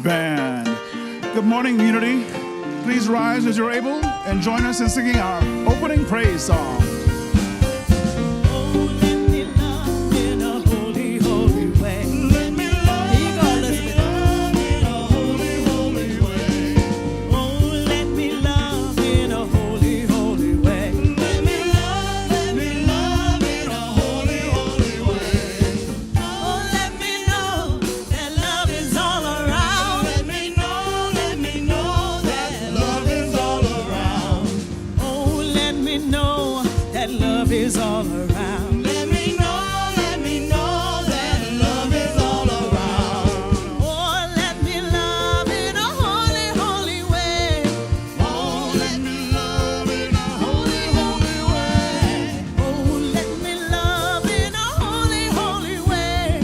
Band. Good morning, Unity. Please rise as you're able and join us in singing our opening praise song. Is all around. Let me know that love is all around. Oh, let me love in a holy, holy way. Oh, let me love in a holy, holy way. Oh, let me love in a holy, holy way.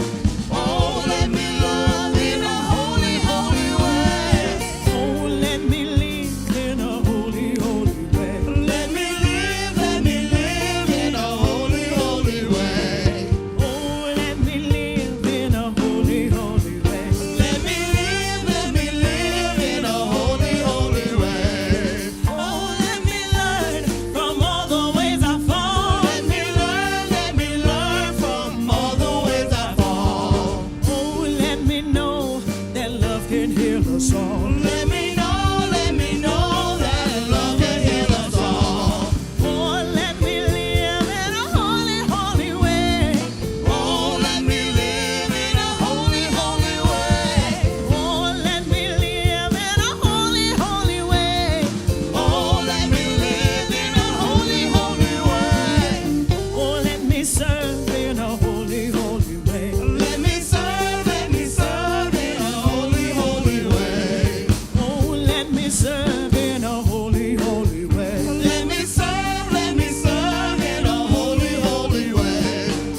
Oh, let me love in a holy, holy way. Oh, let me live in a holy, holy way. Let me live in a holy, holy way. Oh, let me live in a holy, holy way. Let me live in a holy, holy way. Oh, let me learn from all the ways I fall. Let me learn from all the ways I fall. Oh, let me know that love can heal us all. Let me know that love can heal us all. Oh, let me live in a holy, holy way. Oh, let me live in a holy, holy way. Oh, let me live in a holy, holy way. Oh, let me live in a holy, holy way. Oh, let me serve in a holy, holy way. Let me serve in a holy, holy way. Oh, let me serve in a holy, holy way. Let me serve in a holy, holy way.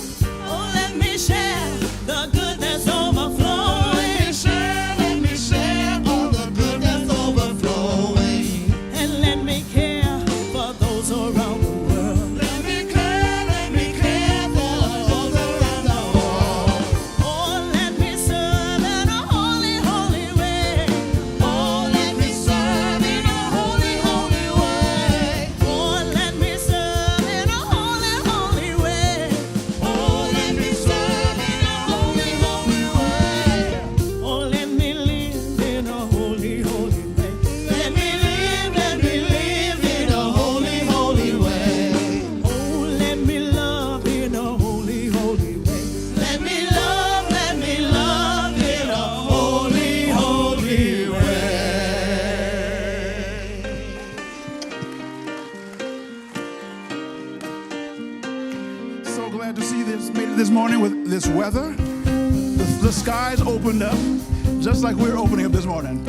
Oh, let me share the good that's overflowing. Let me share all the good that's overflowing. And let me care for those around the world. Let me care for all around the world. Oh, let me serve in a holy, holy way. Oh, let me serve in a holy, holy way. Oh, let me serve in a holy, holy way. Oh, let me serve in a holy, holy way. Oh, let me live in a holy, holy way. Let me live in a holy, holy way. Oh, let me love in a holy, holy way. Let me love in a holy, holy way. So glad to see this, made it this morning with this weather. The skies opened up just like we're opening up this morning.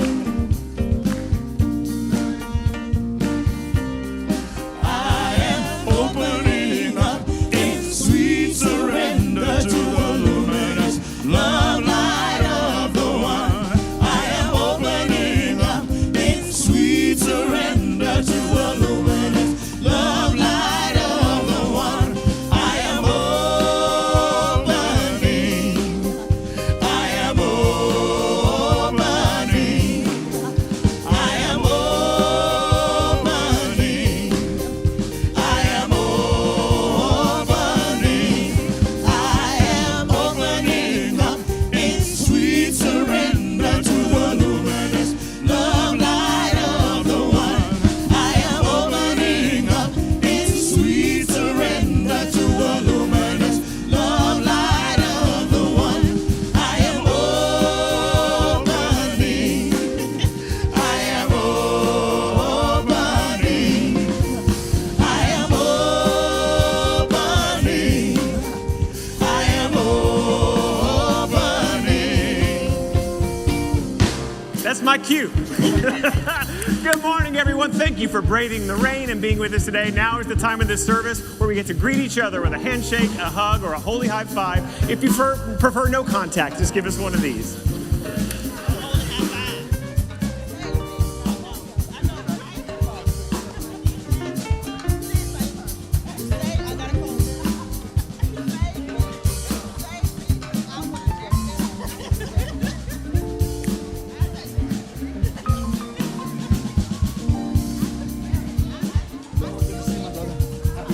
I am opening up in sweet surrender to the luminous love light of the one. I am opening up in sweet surrender to the luminous love light of the one. I am opening. I am opening. I am opening. I am opening. I am opening up in sweet surrender to the luminous love light of the one. I am opening up in sweet surrender to the luminous love light of the one. I am opening. I am opening. I am opening. I am opening. That's my cue. Good morning, everyone. Thank you for braving the rain and being with us today. Now is the time of this service where we get to greet each other with a handshake, a hug, or a holy high five. If you prefer no contact, just give us one of these.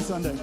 Sunday.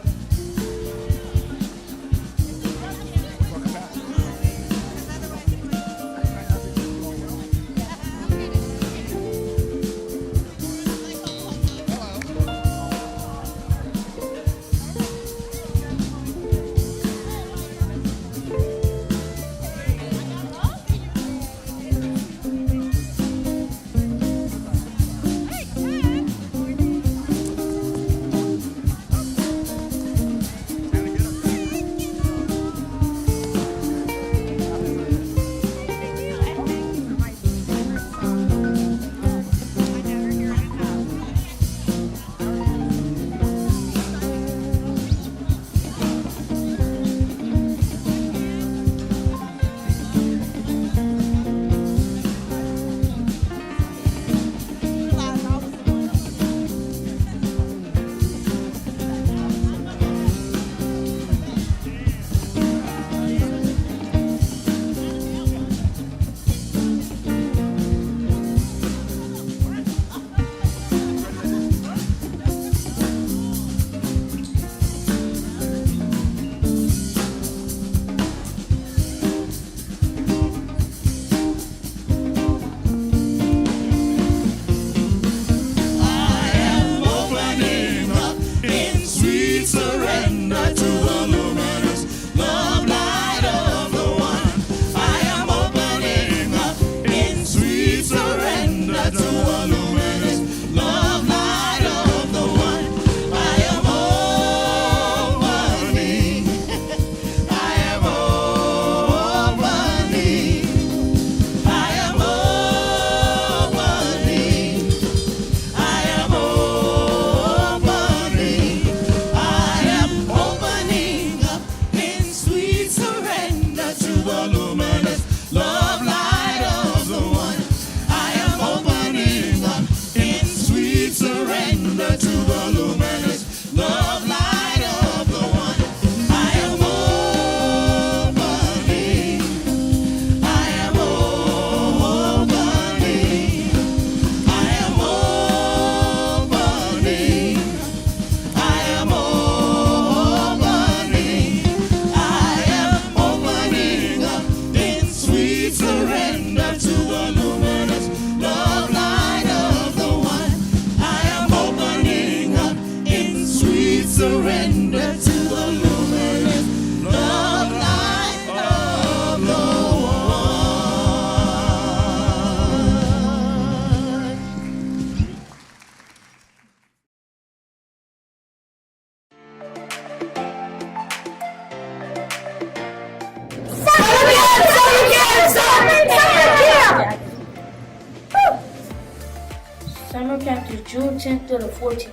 Summer camp is June 10th to the 14th.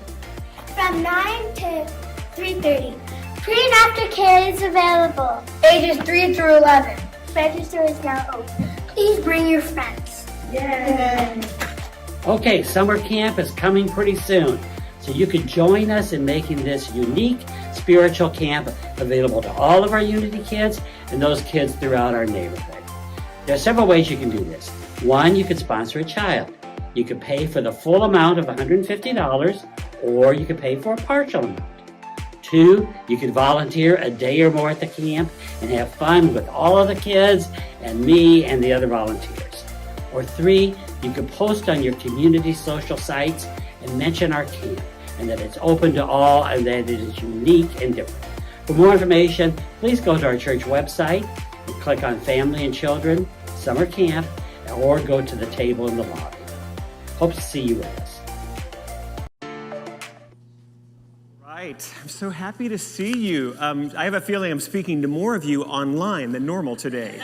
From 9 to 3:30. Pre and after care is available. Ages 3 through 11. Register is now open. Please bring your friends. Yay! Okay, summer camp is coming pretty soon, so you can join us in making this unique spiritual camp available to all of our Unity kids and those kids throughout our neighborhood. There are several ways you can do this. One, you could sponsor a child. You could pay for the full amount of $150, or you could pay for a partial amount. Two, you could volunteer a day or more at the camp and have fun with all of the kids and me and the other volunteers. Or three, you could post on your community social sites and mention our camp and that it's open to all and that it is unique and different. For more information, please go to our church website and click on Family and Children, Summer Camp, or go to the table in the lobby. Hope to see you with us. Right. I'm so happy to see you. I have a feeling I'm speaking to more of you online than normal today.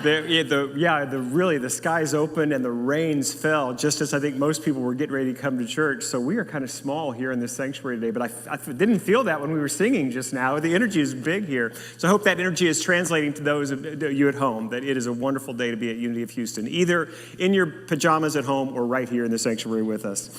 The skies opened and the rains fell just as I think most people were getting ready to come to church. So we are kind of small here in this sanctuary today, but I didn't feel that when we were singing just now. The energy is big here. So I hope that energy is translating to those of you at home, that it is a wonderful day to be at Unity of Houston, either in your pajamas at home or right here in the sanctuary with us.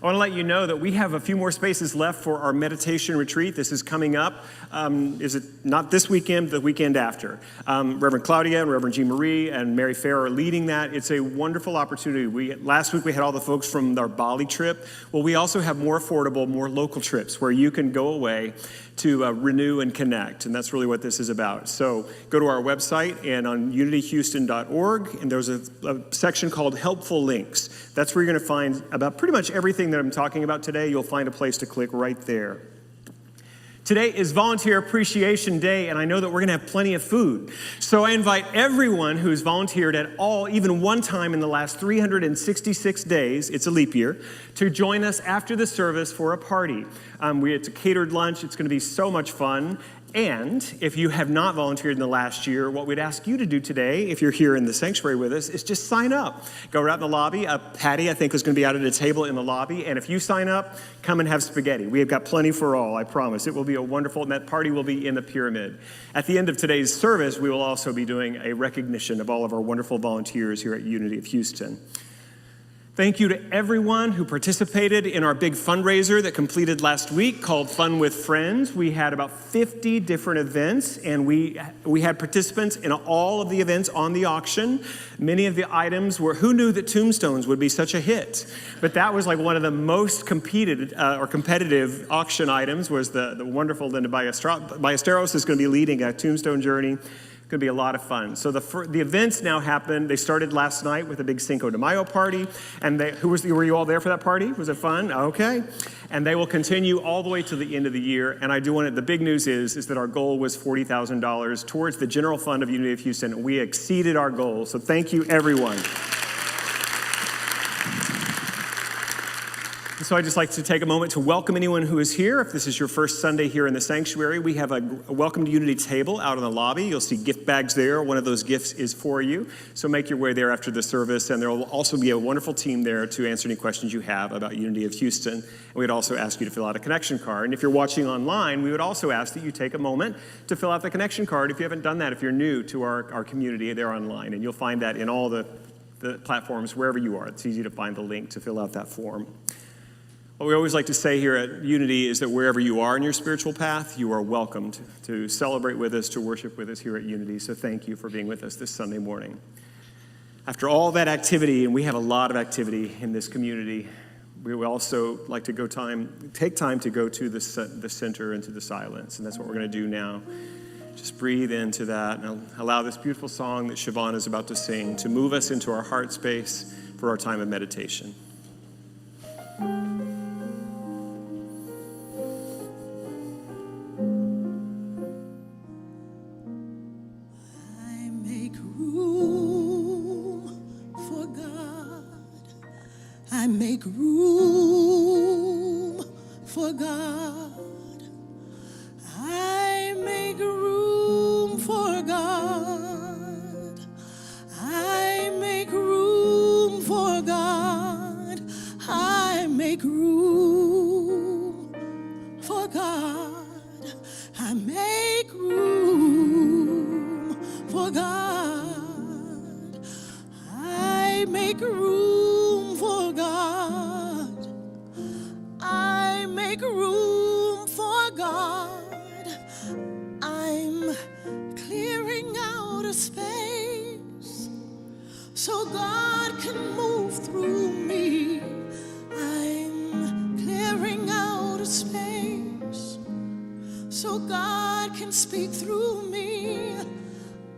I want to let you know that we have a few more spaces left for our meditation retreat. This is coming up. Is it not this weekend, the weekend after? Reverend Claudia and Reverend Jean Marie and Mary Fair are leading that. It's a wonderful opportunity. Last week we had all the folks from our Bali trip. Well, we also have more affordable, more local trips where you can go away to renew and connect, and that's really what this is about. So go to our website and on unityhouston.org, and there's a section called Helpful Links. That's where you're going to find about pretty much everything that I'm talking about today. You'll find a place to click right there. Today is Volunteer Appreciation Day, and I know that we're going to have plenty of food. So I invite everyone who's volunteered at all, even one time in the last 366 days, it's a leap year, to join us after the service for a party. It's a catered lunch. It's going to be so much fun. And if you have not volunteered in the last year, what we'd ask you to do today, if you're here in the sanctuary with us, is just sign up. Go out in the lobby. Patty, I think, is going to be out at a table in the lobby. And if you sign up, come and have spaghetti. We have got plenty for all, I promise. It will be a wonderful, and that party will be in the pyramid. At the end of today's service, we will also be doing a recognition of all of our wonderful volunteers here at Unity of Houston. Thank you to everyone who participated in our big fundraiser that completed last week called Fun with Friends. We had about 50 different events, and we had participants in all of the events on the auction. Many of the items were, who knew that tombstones would be such a hit? But that was like one of the most competitive auction items was the wonderful Linda Ballesteros is going to be leading a tombstone journey. Going to be a lot of fun. So the events now happen. They started last night with a big Cinco de Mayo party. And were you all there for that party? Was it fun? Okay. And they will continue all the way to the end of the year. And the big news is that our goal was $40,000 towards the general fund of Unity of Houston. We exceeded our goal. So thank you, everyone. So I'd just like to take a moment to welcome anyone who is here. If this is your first Sunday here in the sanctuary, we have a Welcome to Unity table out in the lobby. You'll see gift bags there. One of those gifts is for you. So make your way there after the service, and there will also be a wonderful team there to answer any questions you have about Unity of Houston. And we'd also ask you to fill out a connection card. And if you're watching online, we would also ask that you take a moment to fill out the connection card if you haven't done that, if you're new to our community there online. And you'll find that in all the platforms, wherever you are. It's easy to find the link to fill out that form. What we always like to say here at Unity is that wherever you are in your spiritual path, you are welcomed to celebrate with us, to worship with us here at Unity. So thank you for being with us this Sunday morning. After all that activity, and we have a lot of activity in this community, we would also like to take time to go to the center and to the silence, and that's what we're going to do now. Just breathe into that and allow this beautiful song that Siobhan is about to sing to move us into our heart space for our time of meditation. Make room for God. I make room for God. I make room for God. I make room for God. I make room for God. I make room for God. I make room for God. I'm clearing out a space so God can move through me. I'm clearing out a space so God can speak through me.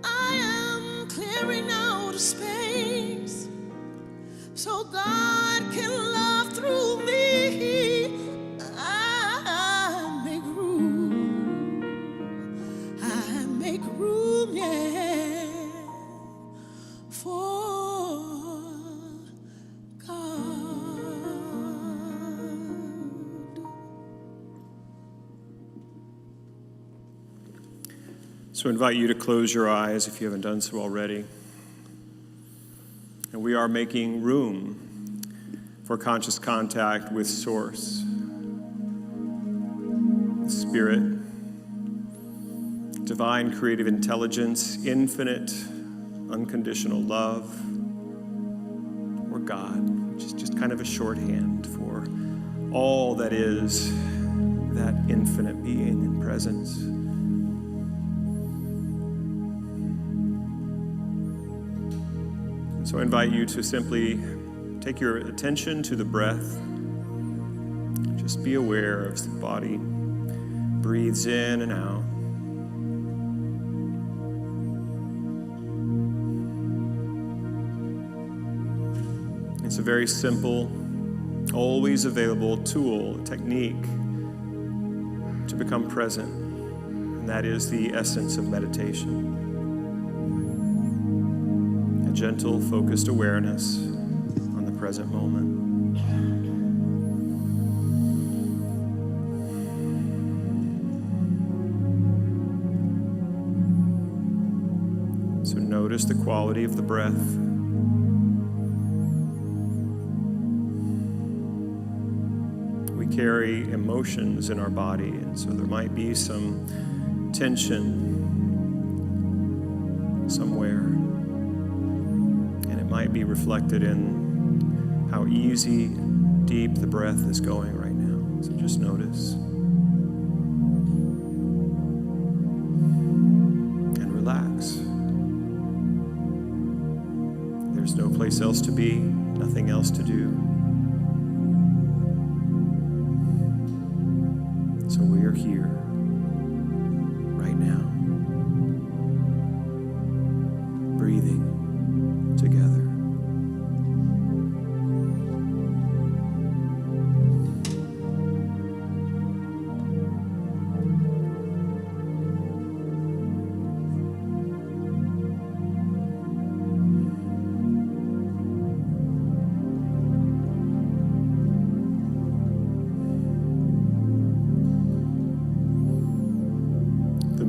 I am clearing out a space so God can love through me. I make room, yeah, for God. So I invite you to close your eyes if you haven't done so already. And we are making room for conscious contact with Source, Spirit, divine creative intelligence, infinite, unconditional love, or God, which is just kind of a shorthand for all that is that infinite being and presence. And so I invite you to simply take your attention to the breath. Just be aware as the body breathes in and out. It's a very simple, always available tool, technique to become present, and that is the essence of meditation. A gentle, focused awareness on the present moment. So notice the quality of the breath. Carry emotions in our body, and so there might be some tension somewhere, and it might be reflected in how easy, deep the breath is going right now. So just notice and relax. There's no place else to be, nothing else to do. So we are here right now, breathing together.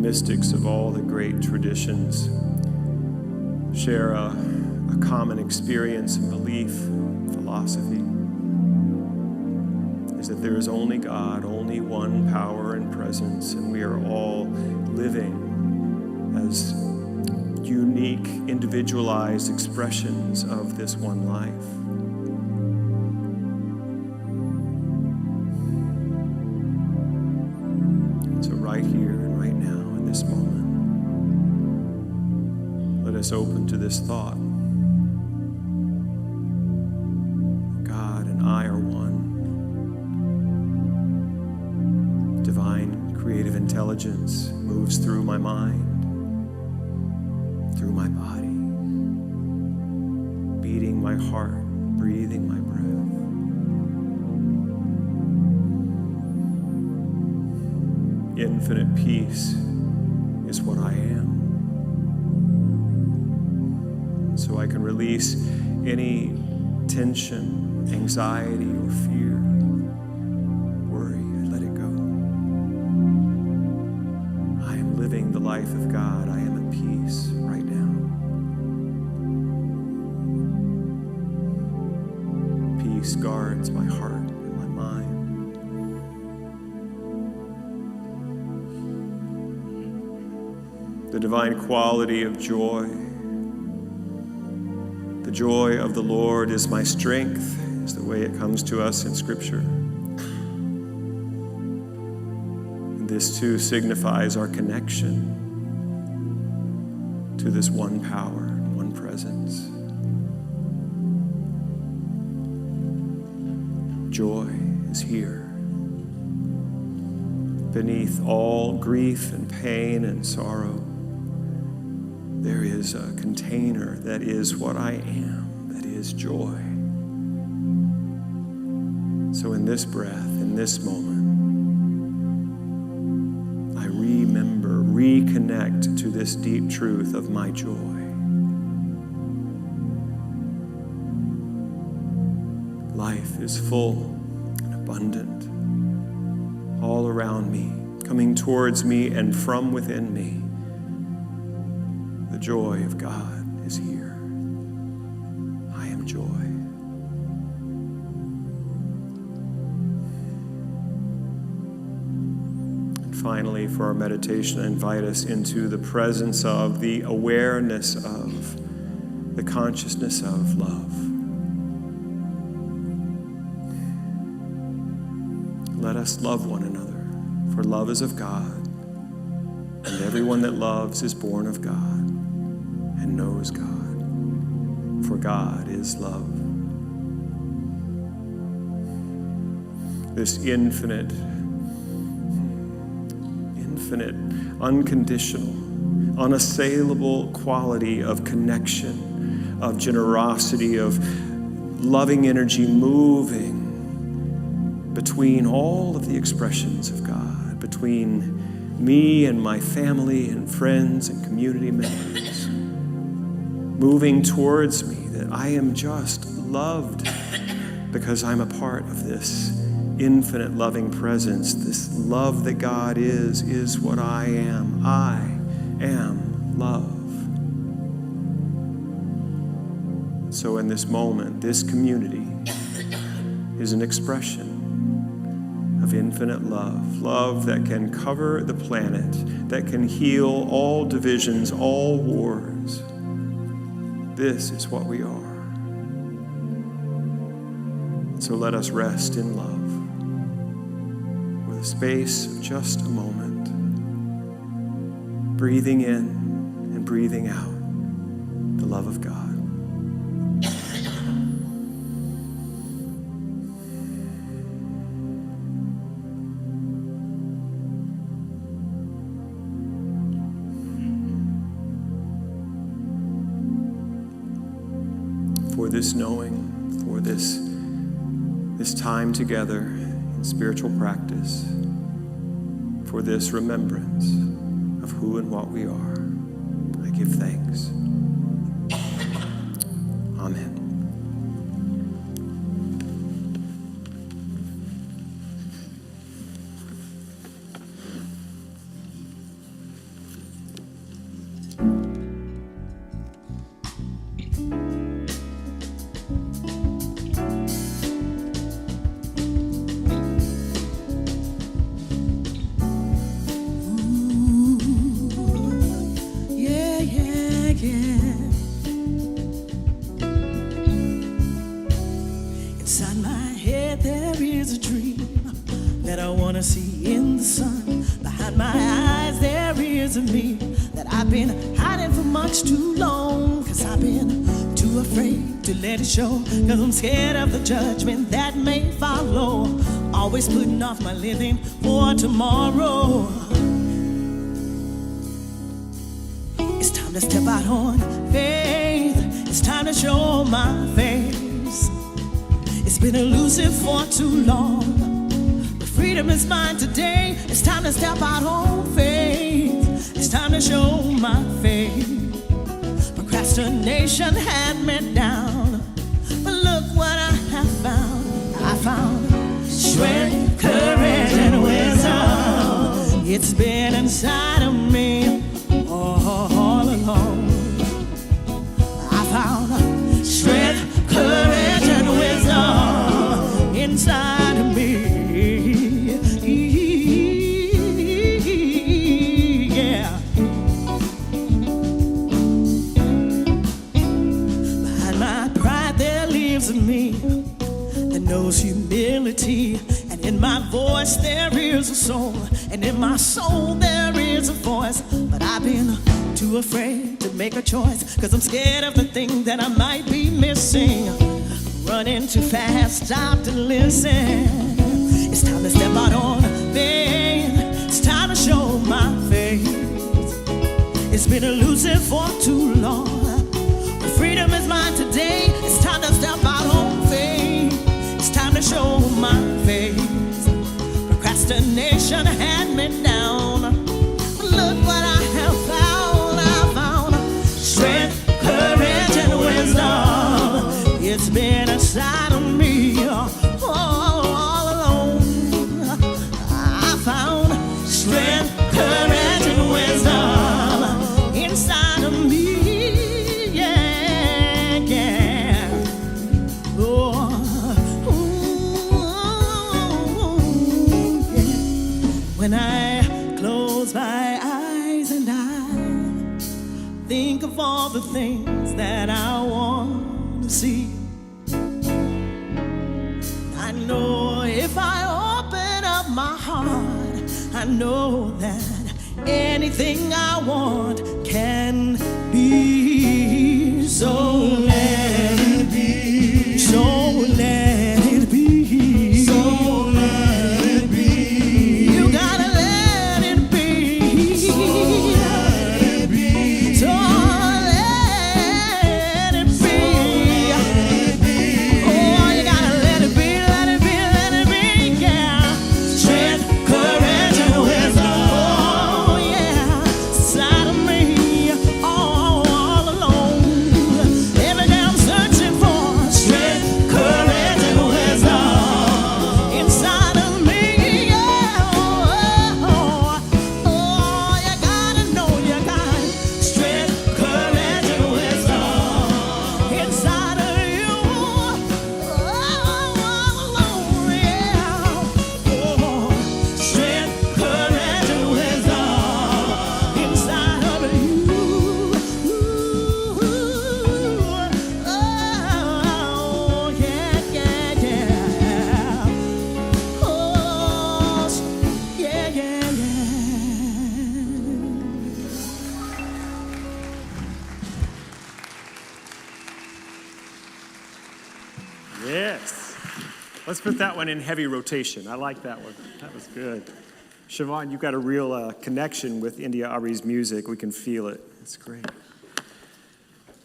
Mystics of all the great traditions share a common experience and belief, philosophy, is that there is only God, only one power and presence, and we are all living as unique, individualized expressions of this one life. So right here and right now, this moment, let us open to this thought. God and I are one. Divine creative intelligence moves through my mind, through my body, beating my heart, breathing my breath. Infinite peace is what I am. So I can release any tension, anxiety, or fear, worry. I let it go. I am living the life of God. I am at peace right now. Peace guards my heart and my mind. The divine quality of joy. The joy of the Lord is my strength, is the way it comes to us in Scripture. And this too signifies our connection to this one power, one presence. Joy is here. Beneath all grief and pain and sorrow, there is a container that is what I am, that is joy. So in this breath, in this moment, I remember, reconnect to this deep truth of my joy. Life is full and abundant, all around me, coming towards me and from within me. The joy of God is here. I am joy. And finally, for our meditation, I invite us into the presence of, the awareness of, the consciousness of love. let us love one another, for love is of God, and everyone that loves is born of God and knows God, for God is love. This infinite, unconditional, unassailable quality of connection, of generosity, of loving energy moving between all of the expressions of God, between me and my family and friends and community members, moving towards me, that I am just loved because I'm a part of this infinite loving presence. This love that God is what I am. I am love. So in this moment, this community is an expression of infinite love that can cover the planet, that can heal all divisions, all wars. This is what we are. So let us rest in love with a space of just a moment, breathing in and breathing out the love of God. For this knowing, for this time together in spiritual practice, for this remembrance of who and what we are, I give thanks. Amen. Inside my head there is a dream that I want to see in the sun. Behind my eyes there is a me that I've been hiding for much too long. Cause I've been too afraid to let it show. Cause I'm scared of the judgment that may follow. Always putting off my living for tomorrow. It's time to step out on faith. It's time to show my face. It's been elusive for too long, but freedom is mine today. It's time to step out on faith. It's time to show my faith. Procrastination had me down, but look what I have found. I found strength, courage, and wisdom. It's been inside of me all along. I found strength, courage, and wisdom inside of me. Yeah. Behind my pride there lives a me that knows humility. And in my voice there is a soul. And in my soul there is a voice. But I've been too afraid to make a choice. Cause I'm scared of the thing that I might be missing. Running too fast, stop to listen. It's time to step out on faith. It's time to show my faith. It's been elusive for too long, but freedom is mine today. It's time to step out on faith. It's time to show my faith. Procrastination had me down. Look what I have found. I found strength, courage, and wisdom. It's been inside of me all alone. I found strength, courage, and wisdom inside of me. Yeah, yeah. Oh, yeah. When I close my eyes and I think of all the things that I want to see, I know if I open up heart, I know that anything I want can be. So let it be. So let it be. So let it be. You gotta let it be. So let it be. So let it be. Oh, you gotta let it be, let it be, let it be, yeah. Strength, courage, and wisdom. Oh, yeah. Side of me, all alone. Every day I'm searching for strength, courage, and wisdom. Inside of me, yeah. Oh, you gotta know you got strength, courage, and wisdom. Inside of you, yeah. Oh, strength, courage, and wisdom. Inside of you. Oh, yeah, yeah, yeah. Oh, yeah, yeah, yeah. Yes. Let's put that one in heavy rotation. I like that one. That was good. Siobhan, you've got a real connection with India Ari's music. We can feel it. It's great.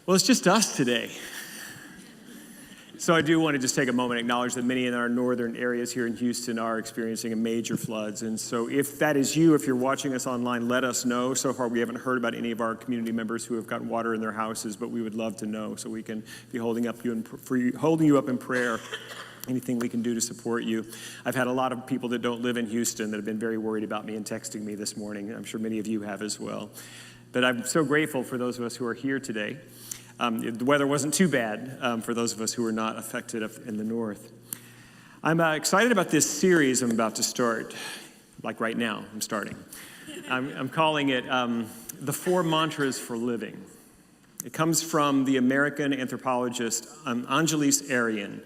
Well, it's just us today. So I do want to just take a moment and acknowledge that many in our northern areas here in Houston are experiencing major floods. And so if that is you, if you're watching us online, let us know. So far, we haven't heard about any of our community members who have got water in their houses, but we would love to know so we can be holding you up in prayer. Anything we can do to support you. I've had a lot of people that don't live in Houston that have been very worried about me and texting me this morning. I'm sure many of you have as well. But I'm so grateful for those of us who are here today. The weather wasn't too bad for those of us who were not affected up in the north. I'm excited about this series I'm about to start. Like right now, I'm starting. I'm calling it The 4 Mantras for Living. It comes from the American anthropologist Angeles Arrien.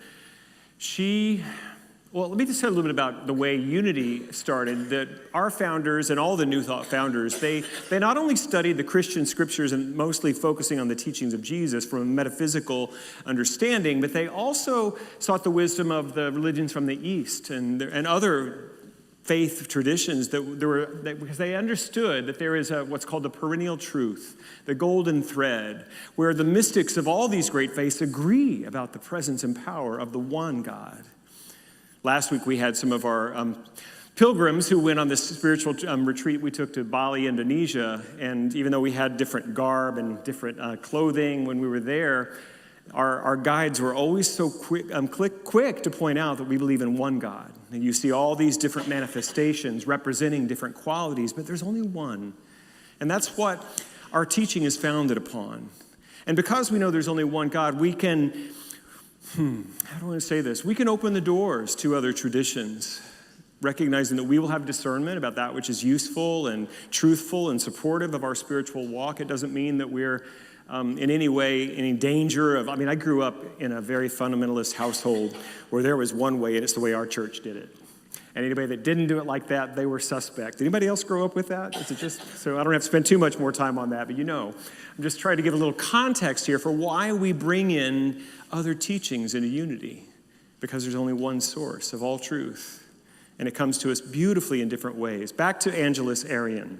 Let me just say a little bit about the way Unity started. That our founders and all the New Thought founders, they not only studied the Christian scriptures and mostly focusing on the teachings of Jesus from a metaphysical understanding, but they also sought the wisdom of the religions from the East and other faith traditions because they understood that there is what's called the perennial truth, the golden thread, where the mystics of all these great faiths agree about the presence and power of the one God. Last week we had some of our pilgrims who went on this spiritual retreat we took to Bali, Indonesia, and even though we had different garb and different clothing when we were there, our guides were always so quick to point out that we believe in one God. And you see all these different manifestations representing different qualities, but there's only one. And that's what our teaching is founded upon. And because we know there's only one God, we can, how do I say this? We can open the doors to other traditions, recognizing that we will have discernment about that which is useful and truthful and supportive of our spiritual walk. It doesn't mean that we're in any way, any danger of, I grew up in a very fundamentalist household where there was one way and it's the way our church did it. And anybody that didn't do it like that, they were suspect. Anybody else grow up with that? Is it just, so I don't have to spend too much more time on that, but I'm just trying to give a little context here for why we bring in other teachings into Unity, because there's only one source of all truth. And it comes to us beautifully in different ways. Back to Angeles Arrien.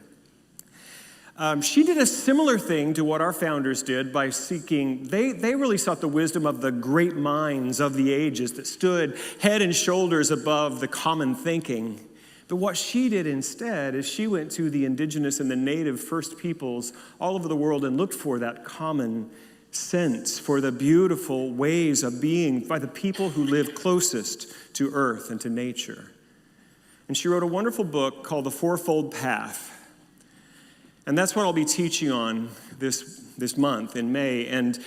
She did a similar thing to what our founders did by seeking, they really sought the wisdom of the great minds of the ages that stood head and shoulders above the common thinking. But what she did instead is she went to the indigenous and the native first peoples all over the world and looked for that common sense, for the beautiful ways of being by the people who lived closest to earth and to nature. And she wrote a wonderful book called The Fourfold Path. And that's what I'll be teaching on this month in May. And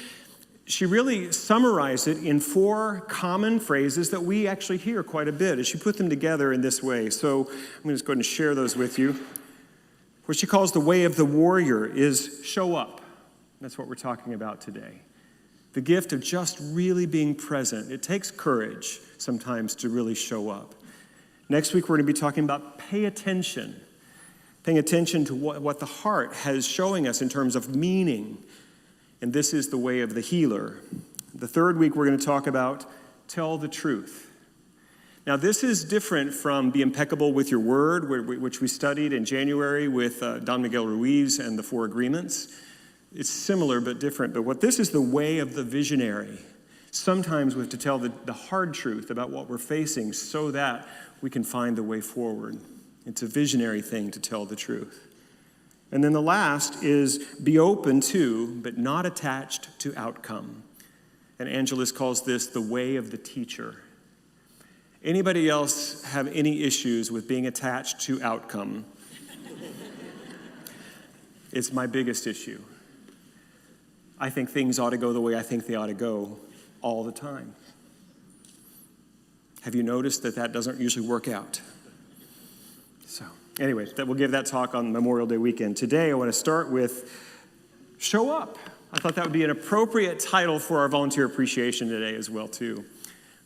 she really summarized it in 4 common phrases that we actually hear quite a bit as she put them together in this way. So I'm going to just go ahead and share those with you. What she calls the way of the warrior is show up. That's what we're talking about today. The gift of just really being present. It takes courage sometimes to really show up. Next week, we're going to be talking about paying attention to what the heart has showing us in terms of meaning. And this is the way of the healer. The third week, we're going to talk about tell the truth. Now, this is different from be impeccable with your word, which we studied in January with Don Miguel Ruiz and the Four Agreements. It's similar but different. But what this is the way of the visionary. Sometimes we have to tell the hard truth about what we're facing so that we can find the way forward. It's a visionary thing to tell the truth. And then the last is be open to, but not attached to outcome. And Angelus calls this the way of the teacher. Anybody else have any issues with being attached to outcome? It's my biggest issue. I think things ought to go the way I think they ought to go all the time. Have you noticed that doesn't usually work out? So, anyway, we'll give that talk on Memorial Day weekend. Today, I want to start with show up. I thought that would be an appropriate title for our volunteer appreciation today as well, too.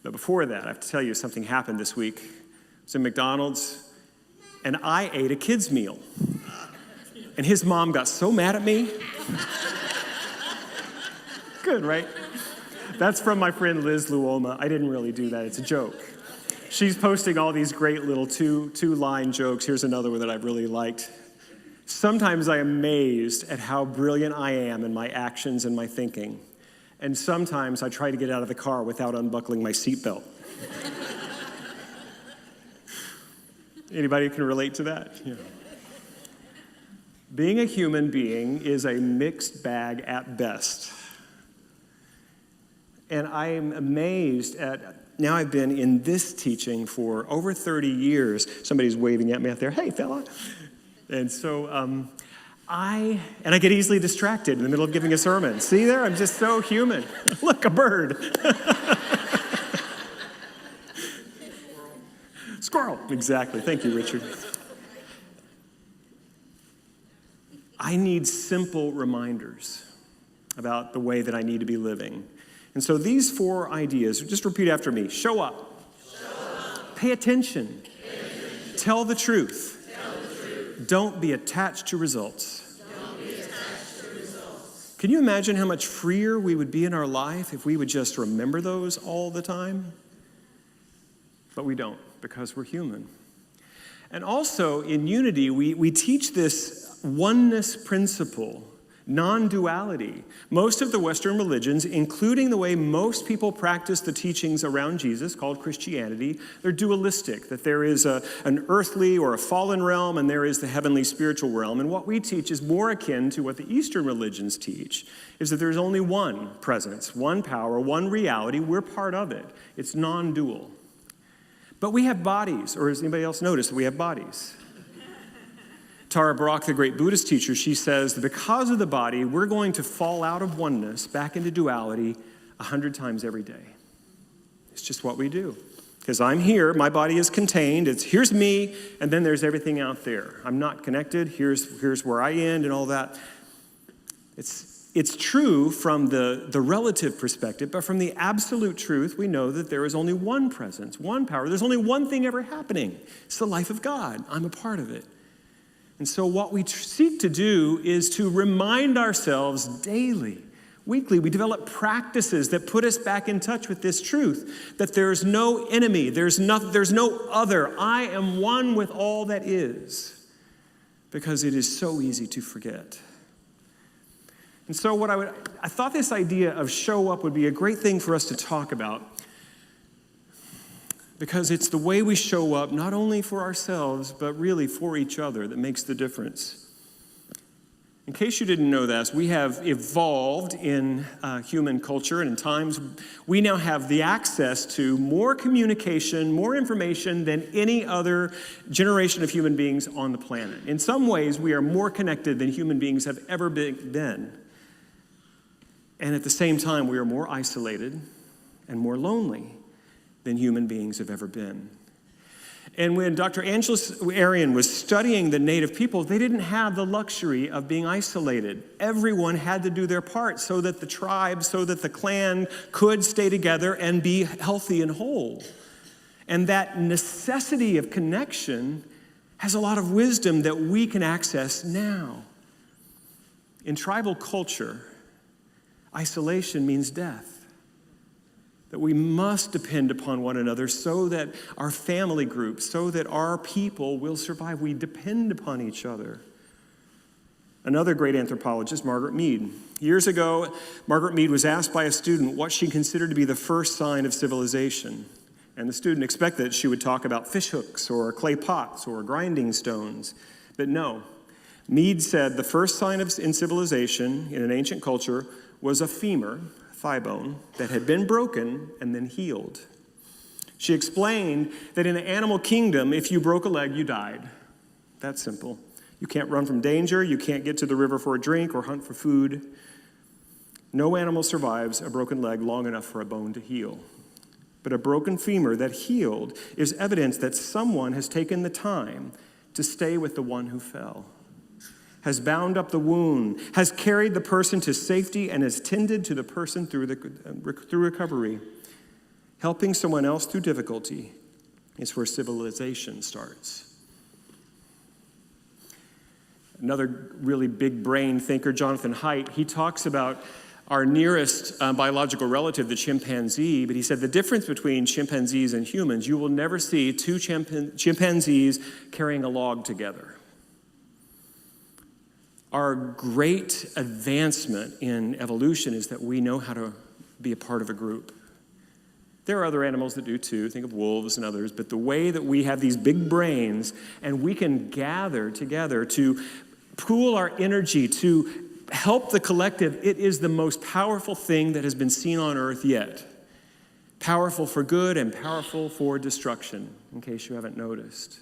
But before that, I have to tell you something happened this week. I was in McDonald's, and I ate a kid's meal. And his mom got so mad at me. Good, right? That's from my friend Liz Luoma. I didn't really do that. It's a joke. She's posting all these great little two-line jokes. Here's another one that I really liked. Sometimes I am amazed at how brilliant I am in my actions and my thinking. And sometimes I try to get out of the car without unbuckling my seatbelt. Anybody can relate to that? Yeah. Being a human being is a mixed bag at best. And I am amazed now I've been in this teaching for over 30 years. Somebody's waving at me out there, hey, fella. And so I get easily distracted in the middle of giving a sermon. See there? I'm just so human. Look, a bird. Squirrel. Exactly. Thank you, Richard. I need simple reminders about the way that I need to be living. And so these 4 ideas, just repeat after me. Show up. Pay attention. Tell the truth. Don't be attached to results. Can you imagine how much freer we would be in our life if we would just remember those all the time? But we don't, because we're human. And also, in unity, we teach this oneness principle, non-duality. Most of the Western religions, including the way most people practice the teachings around Jesus, called Christianity, they're dualistic, that there is an earthly or a fallen realm, and there is the heavenly spiritual realm. And what we teach is more akin to what the Eastern religions teach, is that there's only one presence, one power, one reality. We're part of it. It's non-dual. But we have bodies, or has anybody else noticed that we have bodies? Tara Brach, the great Buddhist teacher, she says that because of the body, we're going to fall out of oneness back into duality 100 times every day. It's just what we do. Because I'm here, my body is contained, here's me, and then there's everything out there. I'm not connected, here's where I end and all that. It's true from the relative perspective, but from the absolute truth, we know that there is only one presence, one power. There's only one thing ever happening. It's the life of God. I'm a part of it. And so what we seek to do is to remind ourselves daily, weekly. We develop practices that put us back in touch with this truth, that there's no enemy, there's no other. I am one with all that is, because it is so easy to forget. And so I thought this idea of show up would be a great thing for us to talk about, because it's the way we show up, not only for ourselves, but really for each other, that makes the difference. In case you didn't know this, we have evolved in human culture, and in times we now have the access to more communication, more information than any other generation of human beings on the planet. In some ways, we are more connected than human beings have ever been. And at the same time, we are more isolated and more lonely than human beings have ever been. And when Dr. Angelus Arian was studying the native people, they didn't have the luxury of being isolated. Everyone had to do their part so that the tribe, so that the clan could stay together and be healthy and whole. And that necessity of connection has a lot of wisdom that we can access now. In tribal culture, isolation means death. That we must depend upon one another so that our family group, so that our people will survive. We depend upon each other. Another great anthropologist, Margaret Mead. Years ago, Margaret Mead was asked by a student what she considered to be the first sign of civilization. And the student expected that she would talk about fish hooks or clay pots or grinding stones. But no, Mead said the first sign in civilization in an ancient culture was a femur, thigh bone, that had been broken and then healed. She explained that in the animal kingdom, if you broke a leg, you died. That's simple. You can't run from danger, you can't get to the river for a drink or hunt for food. No animal survives a broken leg long enough for a bone to heal. But a broken femur that healed is evidence that someone has taken the time to stay with the one who fell, has bound up the wound, has carried the person to safety, and has tended to the person through recovery. Helping someone else through difficulty is where civilization starts. Another really big brain thinker, Jonathan Haidt, he talks about our nearest biological relative, the chimpanzee, but he said the difference between chimpanzees and humans, you will never see two chimpanzees carrying a log together. Our great advancement in evolution is that we know how to be a part of a group. There are other animals that do too, think of wolves and others, but the way that we have these big brains and we can gather together to pool our energy to help the collective, it is the most powerful thing that has been seen on earth yet. Powerful for good and powerful for destruction, in case you haven't noticed.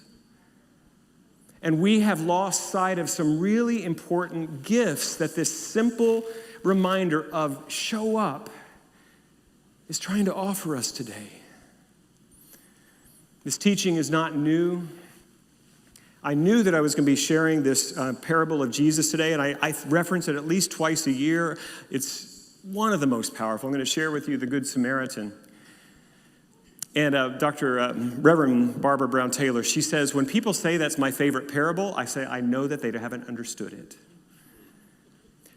And we have lost sight of some really important gifts that this simple reminder of show up is trying to offer us today. This teaching is not new. I knew that I was going to be sharing this parable of Jesus today, and I reference it at least twice a year. It's one of the most powerful. I'm going to share with you the Good Samaritan. And Reverend Barbara Brown Taylor, she says, when people say that's my favorite parable, I say, I know that they haven't understood it.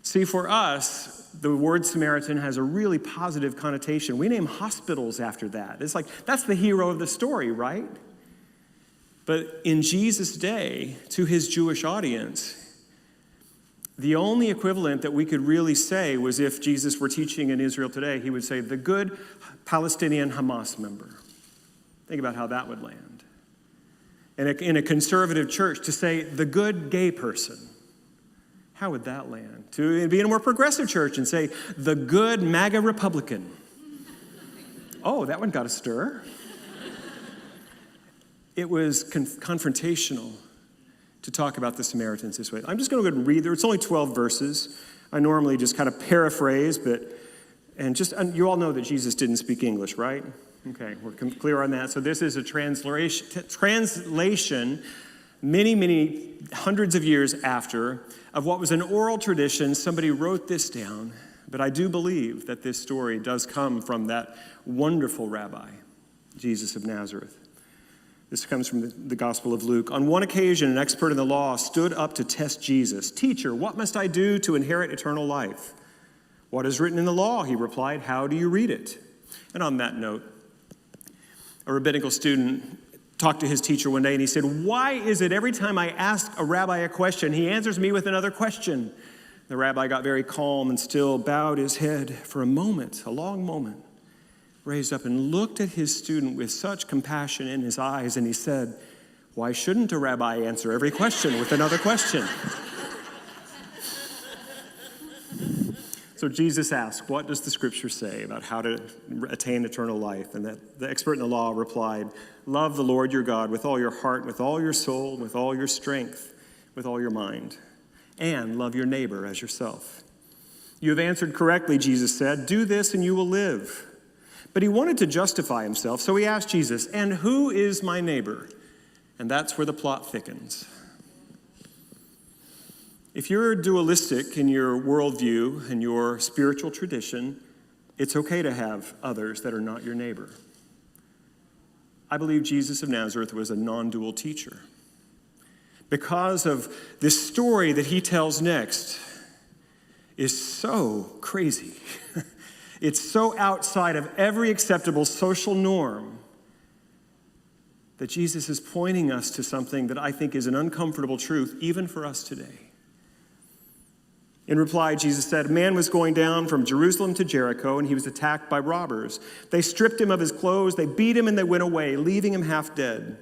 See, for us, the word Samaritan has a really positive connotation. We name hospitals after that. It's like, that's the hero of the story, right? But in Jesus' day, to his Jewish audience, the only equivalent that we could really say was if Jesus were teaching in Israel today, he would say, the good Palestinian Hamas member. Think about how that would land. In a conservative church, to say, the good gay person. How would that land? To be in a more progressive church and say, the good MAGA Republican. Oh, that one got a stir. It was confrontational to talk about the Samaritans this way. I'm just going to go and read there. It's only 12 verses. I normally just kind of paraphrase, and you all know that Jesus didn't speak English, right? Okay, we're clear on that. So this is a translation many, many hundreds of years after of what was an oral tradition. Somebody wrote this down, but I do believe that this story does come from that wonderful rabbi, Jesus of Nazareth. This comes from the Gospel of Luke. On one occasion, an expert in the law stood up to test Jesus. Teacher, what must I do to inherit eternal life? What is written in the law? He replied, how do you read it? And on that note, a rabbinical student talked to his teacher one day and he said, why is it every time I ask a rabbi a question, he answers me with another question? The rabbi got very calm and still, bowed his head for a moment, a long moment, raised up and looked at his student with such compassion in his eyes, and he said, why shouldn't a rabbi answer every question with another question? So Jesus asked, what does the scripture say about how to attain eternal life? And that the expert in the law replied, love the Lord your God with all your heart, with all your soul, with all your strength, with all your mind, and love your neighbor as yourself. You have answered correctly, Jesus said. Do this and you will live. But he wanted to justify himself, so he asked Jesus, and who is my neighbor? And that's where the plot thickens. If you're dualistic in your worldview and your spiritual tradition, it's okay to have others that are not your neighbor. I believe Jesus of Nazareth was a non-dual teacher. Because of this story that he tells next is so crazy. It's so outside of every acceptable social norm that Jesus is pointing us to something that I think is an uncomfortable truth, even for us today. In reply, Jesus said, "A man was going down from Jerusalem to Jericho, and he was attacked by robbers. They stripped him of his clothes, they beat him, and they went away, leaving him half dead.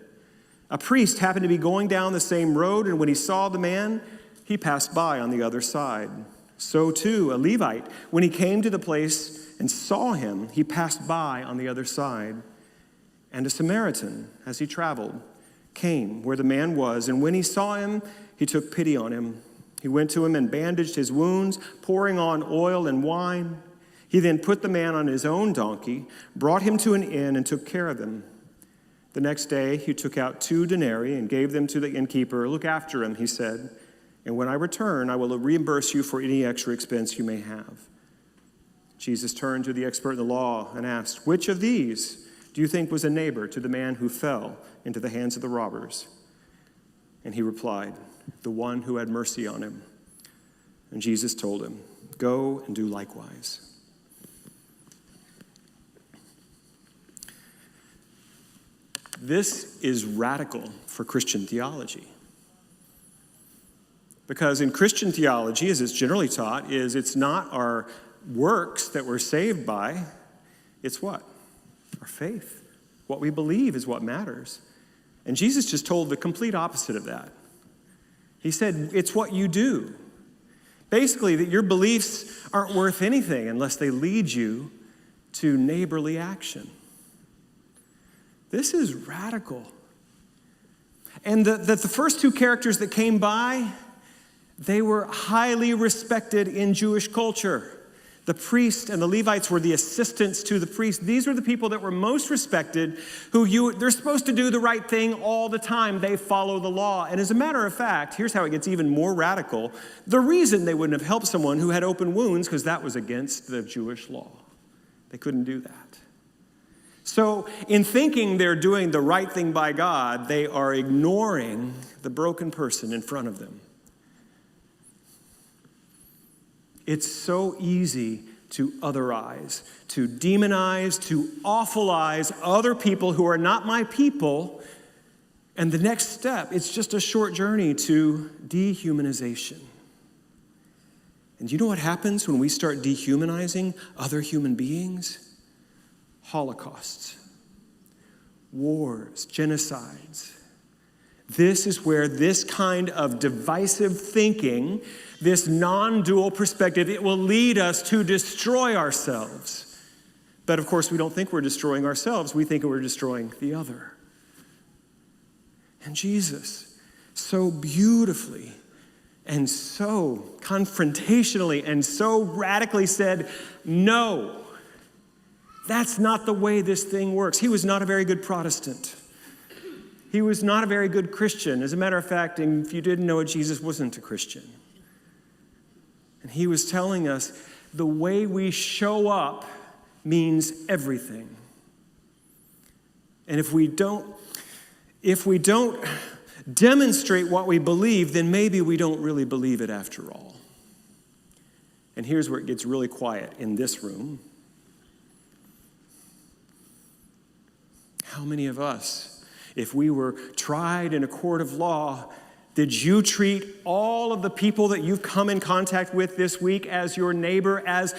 A priest happened to be going down the same road, and when he saw the man, he passed by on the other side. So too, a Levite, when he came to the place and saw him, he passed by on the other side. And a Samaritan, as he traveled, came where the man was, and when he saw him, he took pity on him. He went to him and bandaged his wounds, pouring on oil and wine. He then put the man on his own donkey, brought him to an inn, and took care of him. The next day, he took out 2 denarii and gave them to the innkeeper. 'Look after him,' he said, 'and when I return, I will reimburse you for any extra expense you may have.' Jesus turned to the expert in the law and asked, 'Which of these do you think was a neighbor to the man who fell into the hands of the robbers?' And he replied, 'The one who had mercy on him.' And Jesus told him, 'Go and do likewise.'" This is radical for Christian theology. Because in Christian theology, as it's generally taught, it's not our works that we're saved by. It's what? Our faith. What we believe is what matters. And Jesus just told the complete opposite of that. He said, it's what you do. Basically, that your beliefs aren't worth anything unless they lead you to neighborly action. This is radical. And the first 2 characters that came by, they were highly respected in Jewish culture. The priest and the Levites were the assistants to the priest. These were the people that were most respected, they're supposed to do the right thing all the time. They follow the law. And as a matter of fact, here's how it gets even more radical. The reason they wouldn't have helped someone who had open wounds, because that was against the Jewish law. They couldn't do that. So in thinking they're doing the right thing by God, they are ignoring the broken person in front of them. It's so easy to otherize, to demonize, to awfulize other people who are not my people. And the next step, it's just a short journey to dehumanization. And you know what happens when we start dehumanizing other human beings? Holocausts, wars, genocides. This is where this kind of divisive thinking, this non-dual perspective, it will lead us to destroy ourselves. But of course, we don't think we're destroying ourselves. We think we're destroying the other. And Jesus, so beautifully and so confrontationally and so radically said, no, that's not the way this thing works. He was not a very good Protestant. He was not a very good Christian. As a matter of fact, if you didn't know it, Jesus wasn't a Christian. And he was telling us the way we show up means everything. And if we don't demonstrate what we believe, then maybe we don't really believe it after all. And here's where it gets really quiet in this room. How many of us, if we were tried in a court of law, did you treat all of the people that you've come in contact with this week as your neighbor, as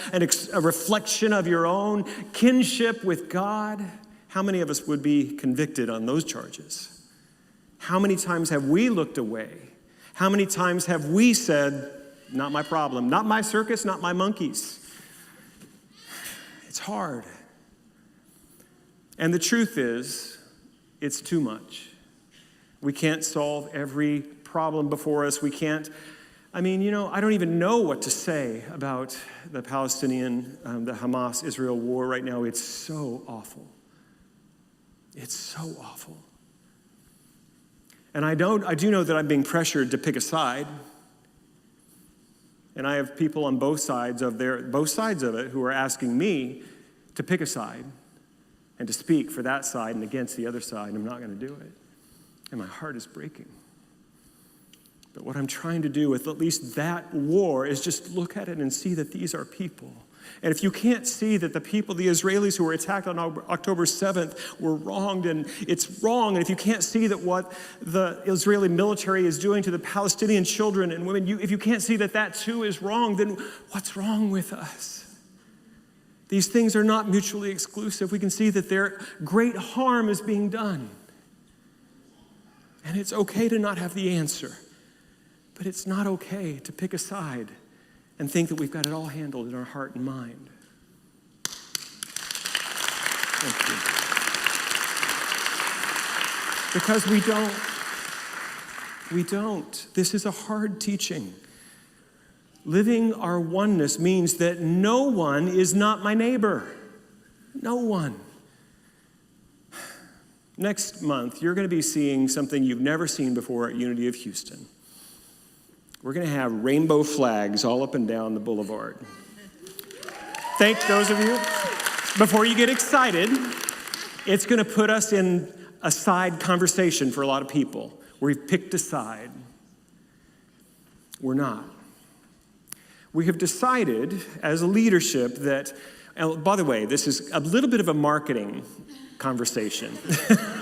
a reflection of your own kinship with God? How many of us would be convicted on those charges? How many times have we looked away? How many times have we said, not my problem, not my circus, not my monkeys? It's hard. And the truth is, it's too much. We can't solve every problem before us. We can't, I don't even know what to say about the Palestinian, the Hamas-Israel war right now. It's so awful. It's so awful. And I do know that I'm being pressured to pick a side. And I have people on both sides of it who are asking me to pick a side. and to speak for that side and against the other side, and I'm not going to do it. And my heart is breaking. But what I'm trying to do with at least that war is just look at it and see that these are people. And if you can't see that the people, the Israelis who were attacked on October 7th were wronged, and it's wrong, and if you can't see that what the Israeli military is doing to the Palestinian children and women, if you can't see that that too is wrong, then what's wrong with us? These things are not mutually exclusive. We can see that their great harm is being done. And it's okay to not have the answer. But it's not okay to pick a side and think that we've got it all handled in our heart and mind. Thank you. Because we don't. This is a hard teaching. Living our oneness means that no one is not my neighbor. No one. Next month, you're going to be seeing something you've never seen before at Unity of Houston. We're going to have rainbow flags all up and down the boulevard. Thank those of you. Before you get excited, it's going to put us in a side conversation for a lot of people. We've picked a side. We're not. We have decided as a leadership that, and by the way, this is a little bit of a marketing conversation.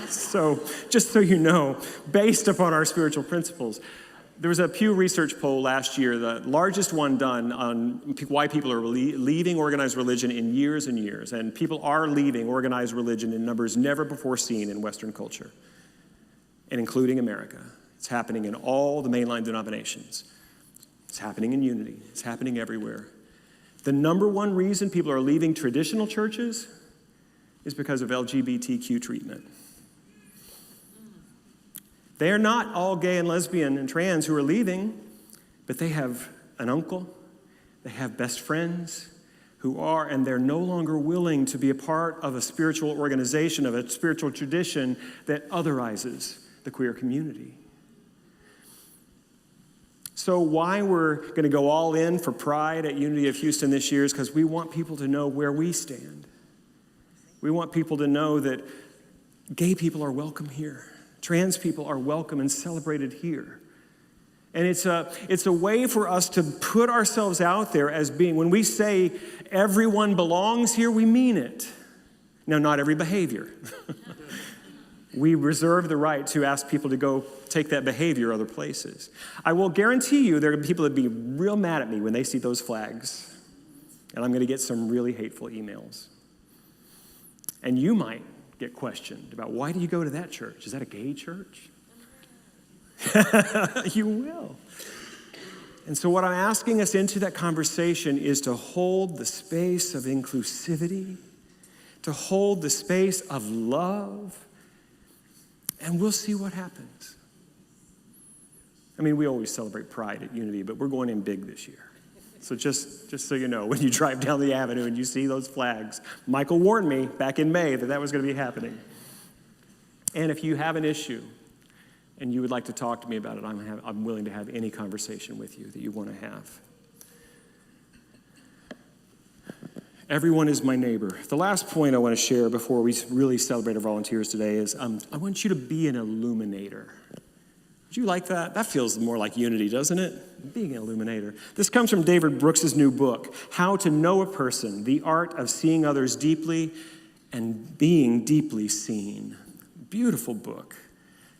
So just so you know, based upon our spiritual principles, there was a Pew Research poll last year, the largest one done on why people are leaving organized religion in years and years. And people are leaving organized religion in numbers never before seen in Western culture, and including America. It's happening in all the mainline denominations. It's happening in Unity. It's happening everywhere. The number one reason people are leaving traditional churches is because of LGBTQ treatment. They are not all gay and lesbian and trans who are leaving, but they have an uncle, they have best friends who are, and they're no longer willing to be a part of a spiritual organization, of a spiritual tradition that otherizes the queer community. So why we're going to go all in for Pride at Unity of Houston this year is because we want people to know where we stand. We want people to know that gay people are welcome here. Trans people are welcome and celebrated here. And it's a way for us to put ourselves out there as being, when we say everyone belongs here, we mean it. Now, not every behavior. We reserve the right to ask people to go take that behavior other places. I will guarantee you there are people that be real mad at me when they see those flags. And I'm going to get some really hateful emails. And you might get questioned about, why do you go to that church? Is that a gay church? You will. And so what I'm asking us into that conversation is to hold the space of inclusivity, to hold the space of love, and we'll see what happens. I mean, we always celebrate Pride at Unity, but we're going in big this year. So just so you know, when you drive down the avenue and you see those flags, Michael warned me back in May that was going to be happening. And if you have an issue and you would like to talk to me about it, I'm willing to have any conversation with you that you want to have. Everyone is my neighbor. The last point I want to share before we really celebrate our volunteers today is I want you to be an illuminator. Would you like that? That feels more like Unity, doesn't it? Being an illuminator. This comes from David Brooks' new book, How to Know a Person, The Art of Seeing Others Deeply and Being Deeply Seen. Beautiful book.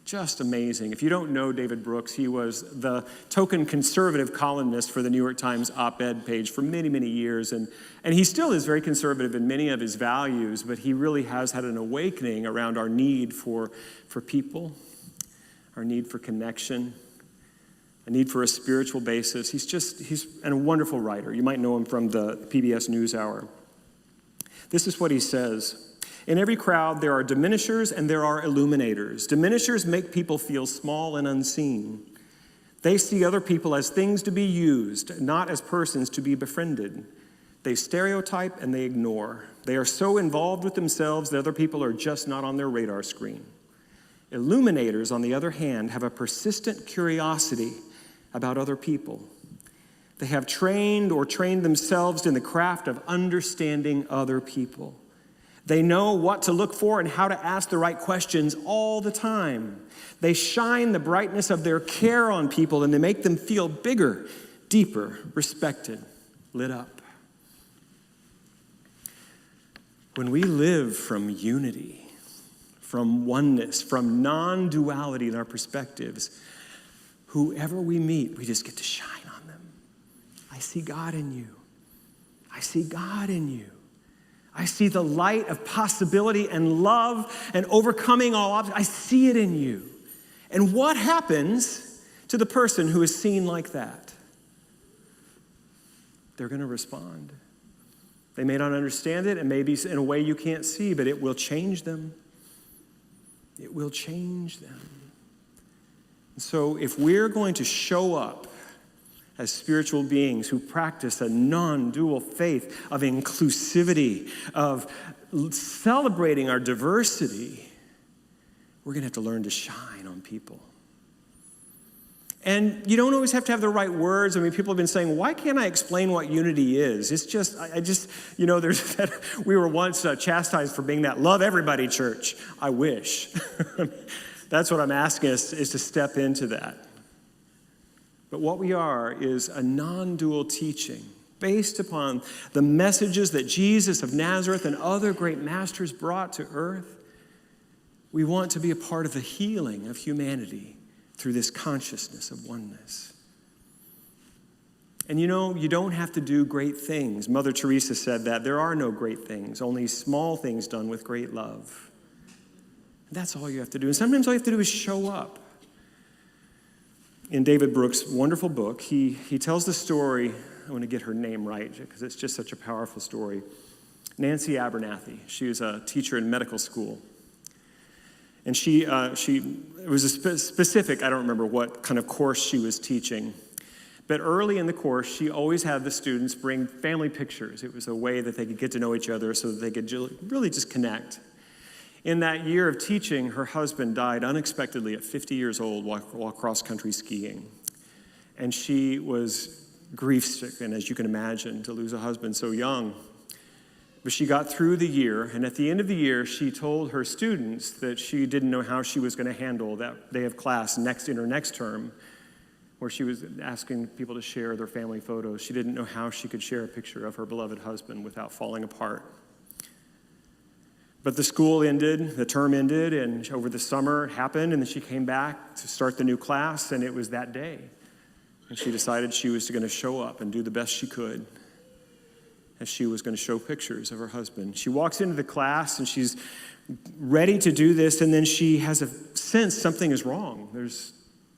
Just amazing. If you don't know David Brooks, he was the token conservative columnist for the New York Times op-ed page for many, many years. And he still is very conservative in many of his values, but he really has had an awakening around our need for people, our need for connection, a need for a spiritual basis. He's a wonderful writer. You might know him from the PBS NewsHour. This is what he says. In every crowd, there are diminishers and there are illuminators. Diminishers make people feel small and unseen. They see other people as things to be used, not as persons to be befriended. They stereotype and they ignore. They are so involved with themselves that other people are just not on their radar screen. Illuminators, on the other hand, have a persistent curiosity about other people. They have trained themselves in the craft of understanding other people. They know what to look for and how to ask the right questions all the time. They shine the brightness of their care on people, and they make them feel bigger, deeper, respected, lit up. When we live from unity, from oneness, from non-duality in our perspectives, whoever we meet, we just get to shine on them. I see God in you. I see God in you. I see the light of possibility and love and overcoming all obstacles. I see it in you. And what happens to the person who is seen like that? They're going to respond. They may not understand it, and maybe in a way you can't see, but it will change them. It will change them. So if we're going to show up as spiritual beings who practice a non-dual faith of inclusivity, of celebrating our diversity, we're going to have to learn to shine on people. And you don't always have to have the right words. I mean, people have been saying, why can't I explain what unity is? It's just, there's that, we were once chastised for being that love everybody church. I wish. That's what I'm asking us, is to step into that. But what we are is a non-dual teaching based upon the messages that Jesus of Nazareth and other great masters brought to earth. We want to be a part of the healing of humanity through this consciousness of oneness. And you don't have to do great things. Mother Teresa said that. There are no great things, only small things done with great love. That's all you have to do. And sometimes all you have to do is show up. In David Brooks' wonderful book, he tells the story, I want to get her name right because it's just such a powerful story. Nancy Abernathy, she was a teacher in medical school. And it was a specific, I don't remember what kind of course she was teaching. But early in the course, she always had the students bring family pictures. It was a way that they could get to know each other so that they could really just connect. In that year of teaching, her husband died unexpectedly at 50 years old while cross-country skiing. And she was grief-stricken, as you can imagine, to lose a husband so young. But she got through the year, and at the end of the year, she told her students that she didn't know how she was going to handle that day of class in her next term, where she was asking people to share their family photos. She didn't know how she could share a picture of her beloved husband without falling apart. But the school ended, the term ended, and over the summer it happened, and then she came back to start the new class, and it was that day. And she decided she was going to show up and do the best she could, as she was going to show pictures of her husband. She walks into the class, and she's ready to do this, and then she has a sense something is wrong. There's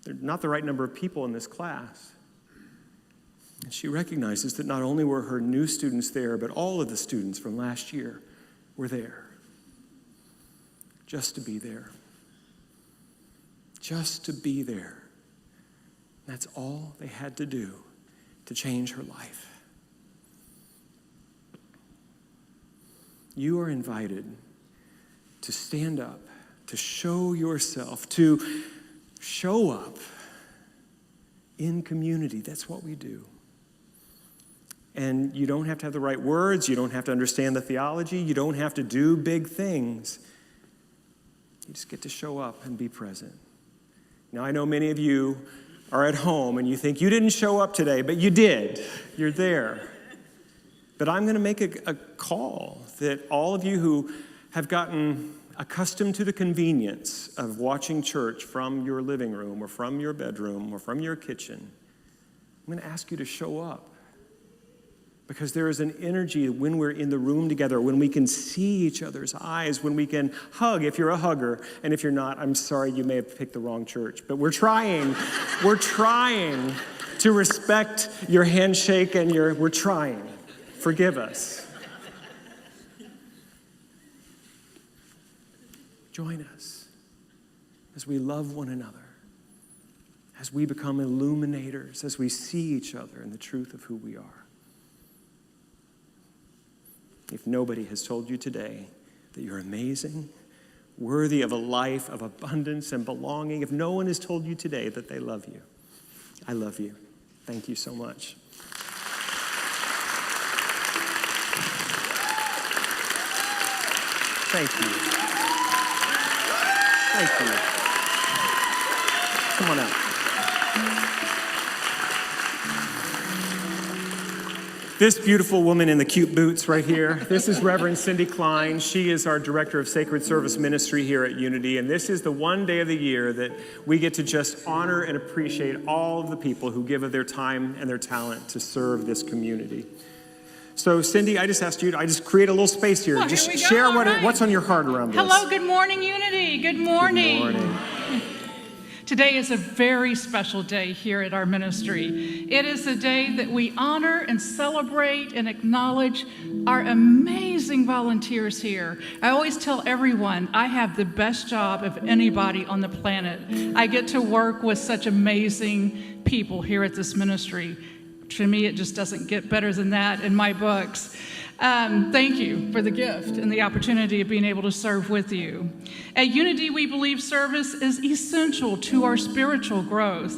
not the right number of people in this class. And she recognizes that not only were her new students there, but all of the students from last year were there. Just to be there. Just to be there. That's all they had to do to change her life. You are invited to stand up, to show yourself, to show up in community. That's what we do. And you don't have to have the right words. You don't have to understand the theology. You don't have to do big things. You just get to show up and be present. Now, I know many of you are at home and you think you didn't show up today, but you did. You're there. But I'm going to make a call that all of you who have gotten accustomed to the convenience of watching church from your living room or from your bedroom or from your kitchen, I'm going to ask you to show up. Because there is an energy when we're in the room together, when we can see each other's eyes, when we can hug if you're a hugger. And if you're not, I'm sorry, you may have picked the wrong church. But we're trying to respect your handshake and we're trying. Forgive us. Join us as we love one another, as we become illuminators, as we see each other in the truth of who we are. If nobody has told you today that you're amazing, worthy of a life of abundance and belonging, if no one has told you today that they love you, I love you. Thank you so much. Thank you. Thank you. Come on up. This beautiful woman in the cute boots right here, this is Reverend Cindy Klein. She is our Director of Sacred Service Ministry here at Unity, and this is the one day of the year that we get to just honor and appreciate all of the people who give of their time and their talent to serve this community. So, Cindy, I just asked you to create a little space here. Well, just here we go. share All right. what's on your heart around this. Hello, good morning, Unity. Good morning. Good morning. Today is a very special day here at our ministry. It is a day that we honor and celebrate and acknowledge our amazing volunteers here. I always tell everyone I have the best job of anybody on the planet. I get to work with such amazing people here at this ministry. To me, it just doesn't get better than that in my books. Thank you for the gift and the opportunity of being able to serve with you. At Unity, we believe service is essential to our spiritual growth.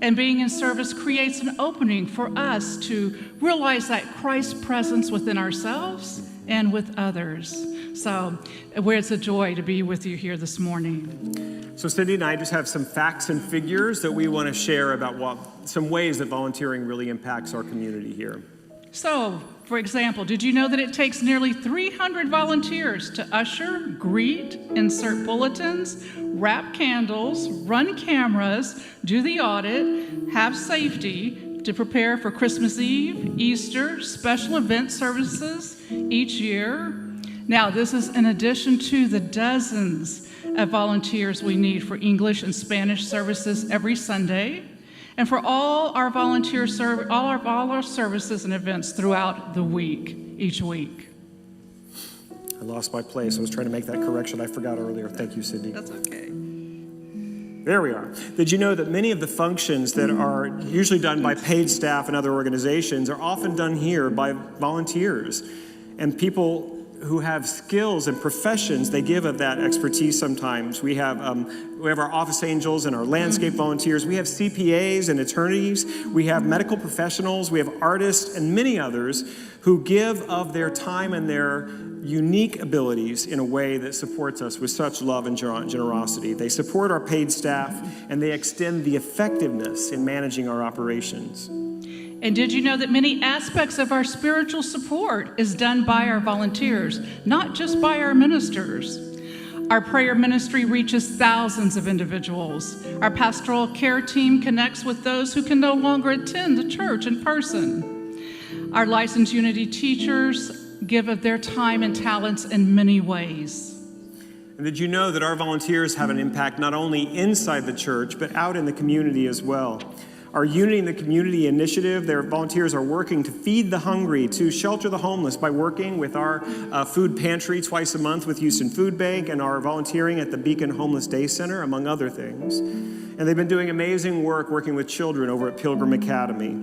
And being in service creates an opening for us to realize that Christ's presence within ourselves and with others. So it's a joy to be with you here this morning. So Cindy and I just have some facts and figures that we want to share about some ways that volunteering really impacts our community here. So, for example, did you know that it takes nearly 300 volunteers to usher, greet, insert bulletins, wrap candles, run cameras, do the audit, have safety, to prepare for Christmas Eve, Easter, special event services each year? Now, this is in addition to the dozens of volunteers we need for English and Spanish services every Sunday, and for all our all our services and events throughout the week, each week. I lost my place. I was trying to make that correction I forgot earlier. Thank you, Cindy. That's okay. There we are. Did you know that many of the functions that are usually done by paid staff and other organizations are often done here by volunteers and people who have skills and professions? They give of that expertise sometimes. We have our office angels and our landscape volunteers. We have CPAs and attorneys. We have medical professionals. We have artists and many others who give of their time and their unique abilities in a way that supports us with such love and generosity. They support our paid staff and they extend the effectiveness in managing our operations. And did you know that many aspects of our spiritual support is done by our volunteers, not just by our ministers? Our prayer ministry reaches thousands of individuals. Our pastoral care team connects with those who can no longer attend the church in person. Our licensed Unity teachers give of their time and talents in many ways. And did you know that our volunteers have an impact not only inside the church, but out in the community as well? Our Unity in the Community initiative, their volunteers are working to feed the hungry, to shelter the homeless by working with our food pantry twice a month with Houston Food Bank and our volunteering at the Beacon Homeless Day Center, among other things. And they've been doing amazing work working with children over at Pilgrim Academy.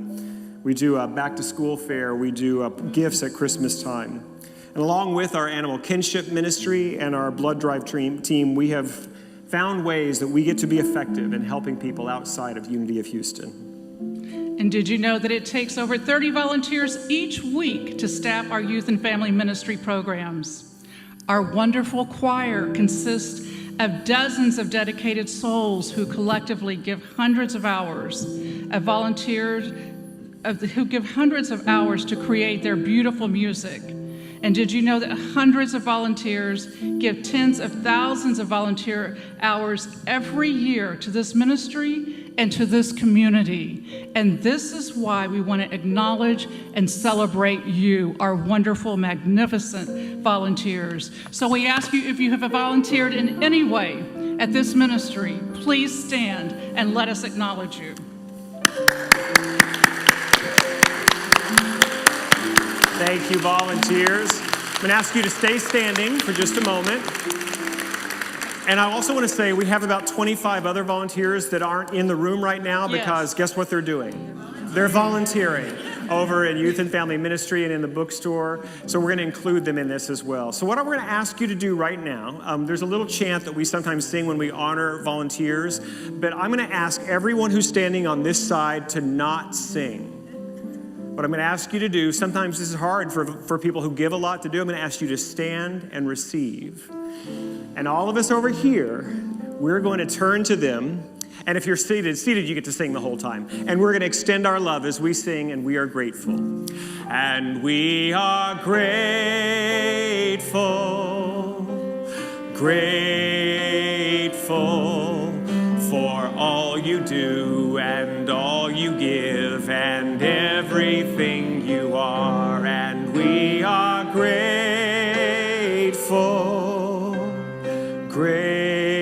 We do a back-to-school fair. We do gifts at Christmas time. And along with our animal kinship ministry and our blood drive team, we have found ways that we get to be effective in helping people outside of Unity of Houston. And did you know that it takes over 30 volunteers each week to staff our youth and family ministry programs? Our wonderful choir consists of dozens of dedicated souls who collectively give hundreds of hours of volunteers, who give hundreds of hours to create their beautiful music. And did you know that hundreds of volunteers give tens of thousands of volunteer hours every year to this ministry and to this community? And this is why we want to acknowledge and celebrate you, our wonderful, magnificent volunteers. So we ask you, if you have volunteered in any way at this ministry, please stand and let us acknowledge you. Thank you, volunteers. I'm going to ask you to stay standing for just a moment. And I also want to say we have about 25 other volunteers that aren't in the room right now because guess what they're doing? They're volunteering over in Youth and Family Ministry and in the bookstore. So we're going to include them in this as well. So what I'm going to ask you to do right now, there's a little chant that we sometimes sing when we honor volunteers, but I'm going to ask everyone who's standing on this side to not sing. what I'm going to ask you to do, sometimes this is hard for people who give a lot to do. I'm going to ask you to stand and receive. And all of us over here, we're going to turn to them. And if you're seated, you get to sing the whole time. And we're going to extend our love as we sing, and we are grateful. And we are grateful, grateful for all you do and all you give and everything you are. And we are grateful, grateful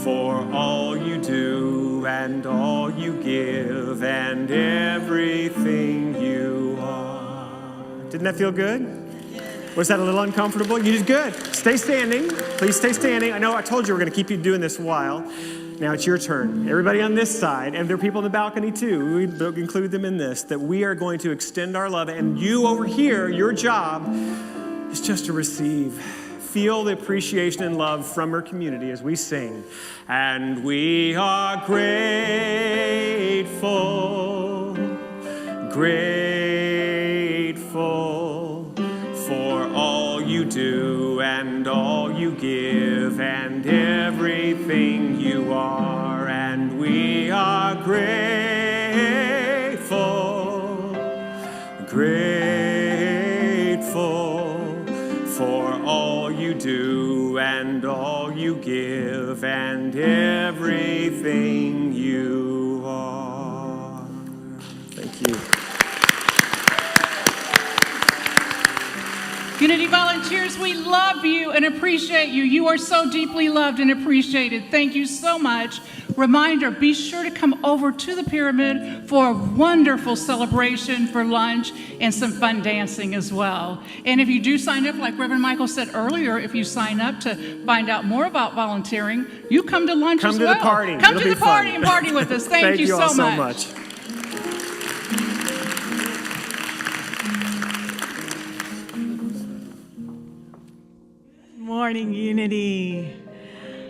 for all you do and all you give and everything you are. Didn't that feel good? Was that a little uncomfortable? You did good. Stay standing. Please stay standing. I know I told you we're going to keep you doing this a while. Now it's your turn. Everybody on this side, and there are people in the balcony too, we include them in this, that we are going to extend our love. And you over here, your job is just to receive. Feel the appreciation and love from our community as we sing. And we are grateful, grateful for all you do and all you give and everything you are. And we are grateful, grateful for all you do and all you give and everything you are. Thank you. Unity volunteers, we love you and appreciate you. You are so deeply loved and appreciated. Thank you so much. Reminder, be sure to come over to the pyramid for a wonderful celebration for lunch and some fun dancing as well. And if you do sign up, like Reverend Michael said earlier, if you sign up to find out more about volunteering, you come to lunch as well. Come to the party. Come to the party and party with us. Thank you all so much. Morning, Unity.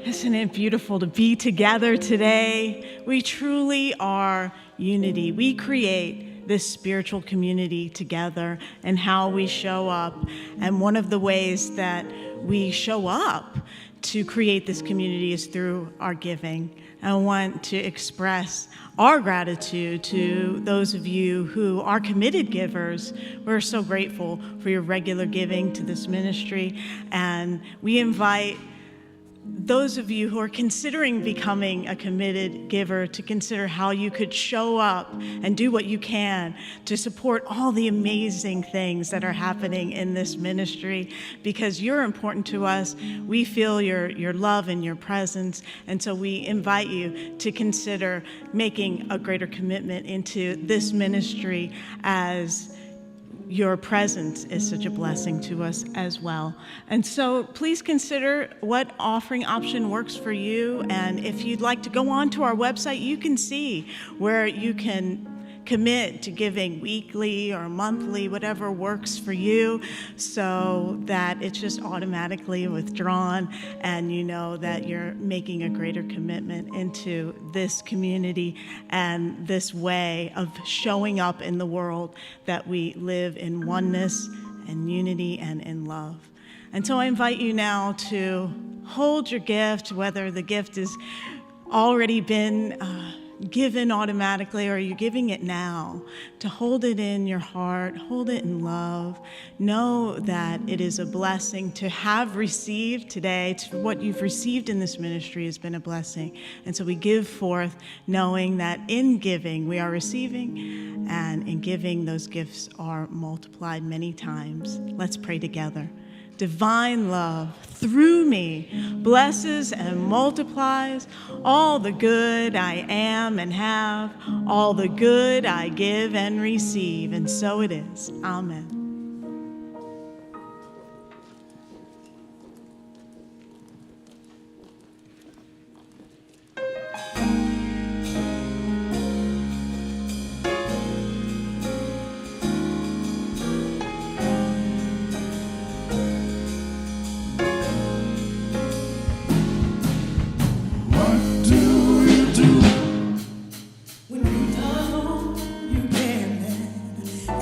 Isn't it beautiful to be together today? We truly are unity. We create this spiritual community together and how we show up. And one of the ways that we show up to create this community is through our giving. I want to express our gratitude to those of you who are committed givers. We're so grateful for your regular giving to this ministry, and we invite those of you who are considering becoming a committed giver to consider how you could show up and do what you can to support all the amazing things that are happening in this ministry, because you're important to us. We feel your love and your presence, and so we invite you to consider making a greater commitment into this ministry, as your presence is such a blessing to us as well. And so please consider what offering option works for you. And if you'd like to go on to our website, you can see where you can commit to giving weekly or monthly, whatever works for you, so that it's just automatically withdrawn and you know that you're making a greater commitment into this community and this way of showing up in the world, that we live in oneness and unity and in love. And so I invite you now to hold your gift, whether the gift has already been given automatically or you're giving it now, to hold it in your heart, hold it in love. Know that it is a blessing to have received today. What you've received in this ministry has been a blessing. And so we give forth knowing that in giving we are receiving, and in giving those gifts are multiplied many times. Let's pray together. Divine love through me blesses and multiplies all the good I am and have, all the good I give and receive, and so it is. Amen. When you know you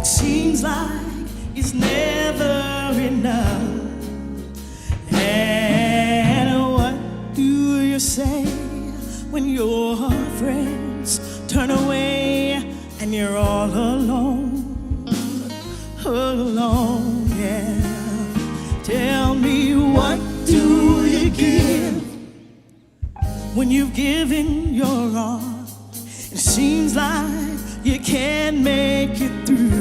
seems like it's never enough. And what do you say when your friends turn away and you're all alone? Alone, yeah. Tell me, what do you give when you've given your all? It seems like you can't make it through.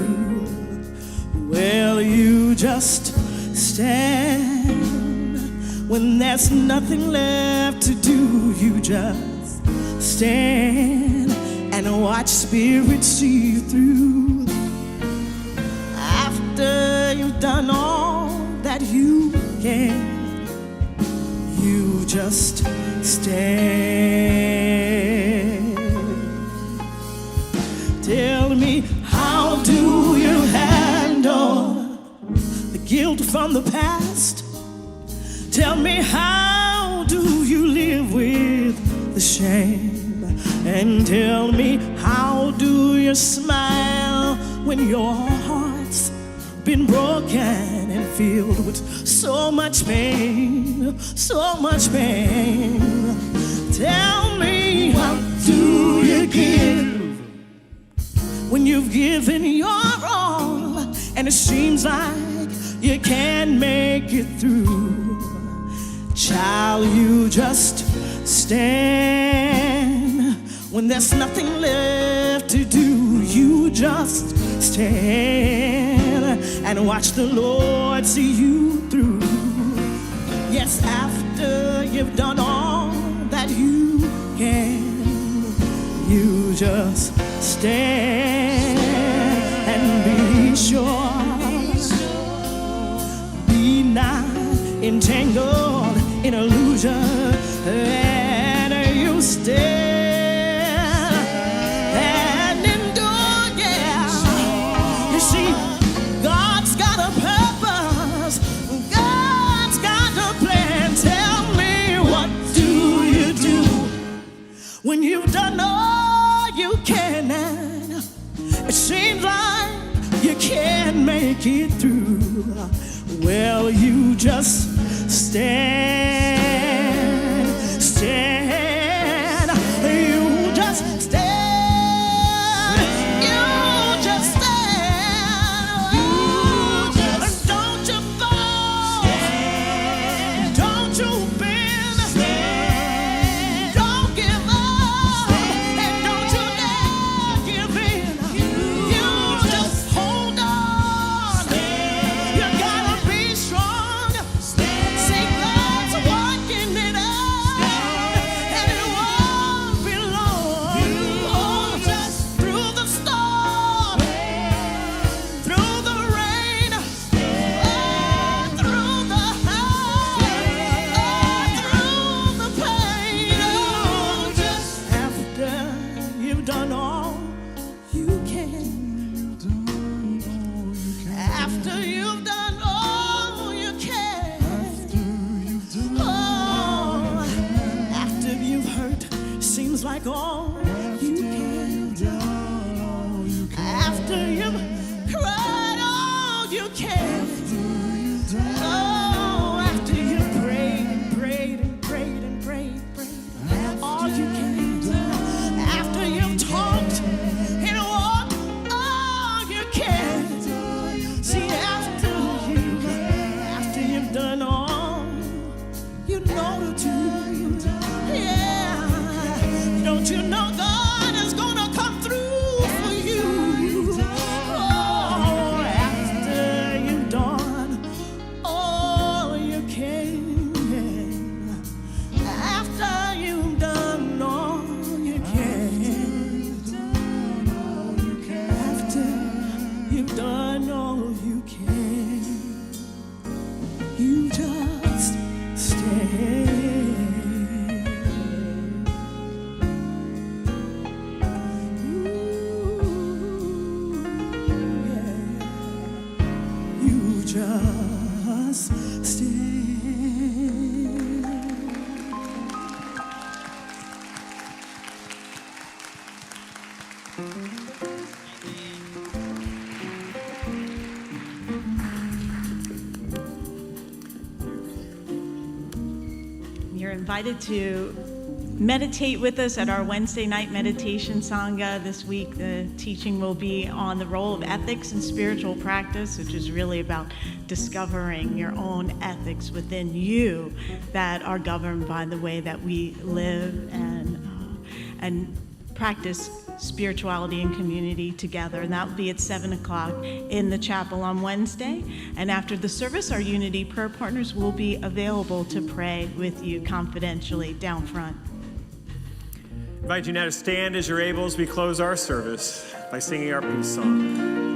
Well, you just stand when there's nothing left to do. You just stand and watch spirit see you through. After you've done all that you can, you just stand. Tell me, how do you handle the guilt from the past? Tell me, how do you live with the shame? And tell me, how do you smile when your heart's been broken and filled with so much pain, so much pain? Tell me, what do you give when you've given your all and it seems like you can't make it through? Child, you just stand when there's nothing left to do. You just stand and watch the Lord see you through. Yes, after you've done all that you can, you just stand and be sure. Be not entangled in illusion, and you stand and endure, yeah. You see, God's got a purpose, God's got a plan. Tell me, what do you do when you've done all you can and it seems like you can't make it through? Well, you just stand, stand, you just stand, you just stand, you just don't you fall, stand, don't you bend, stand, don't give up, and don't you dare give in, you just hold on, you gotta be strong. See, God's working it out, and it won't be long. Oh, just through the storm, through the rain, oh, through the high, oh, through the pain. Oh, just after you've done all you can, after you've done all you can, oh, after you've hurt, seems like all you can, after you've cried all you can, oh, after you've prayed and prayed and prayed and prayed, all you can, after you've talked and walked all you can. See, after you've done all you know to do, yeah. Don't you know God is gonna come through for you? Oh, after you've done all you can, after you've done all you can, after you've done all you can, you just stand. Ooh, yeah. You just stand. invited to meditate with us at our Wednesday night meditation Sangha. This week, the teaching will be on the role of ethics in spiritual practice, which is really about discovering your own ethics within you that are governed by the way that we live and practice spirituality and community together. And that will be at 7 o'clock in the chapel on Wednesday. And after the service, our Unity Prayer Partners will be available to pray with you confidentially down front. I invite you now to stand as you're able as we close our service by singing our peace song.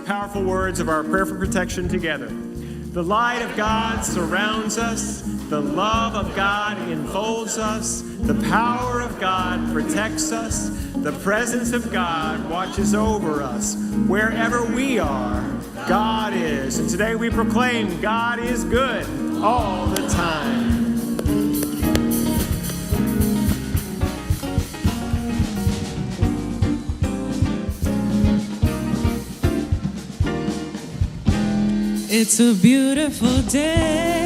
Powerful words of our prayer for protection together. The light of God surrounds us. The love of God enfolds us. The power of God protects us. The presence of God watches over us. Wherever we are, God is. And today we proclaim God is good all the time. It's a beautiful day.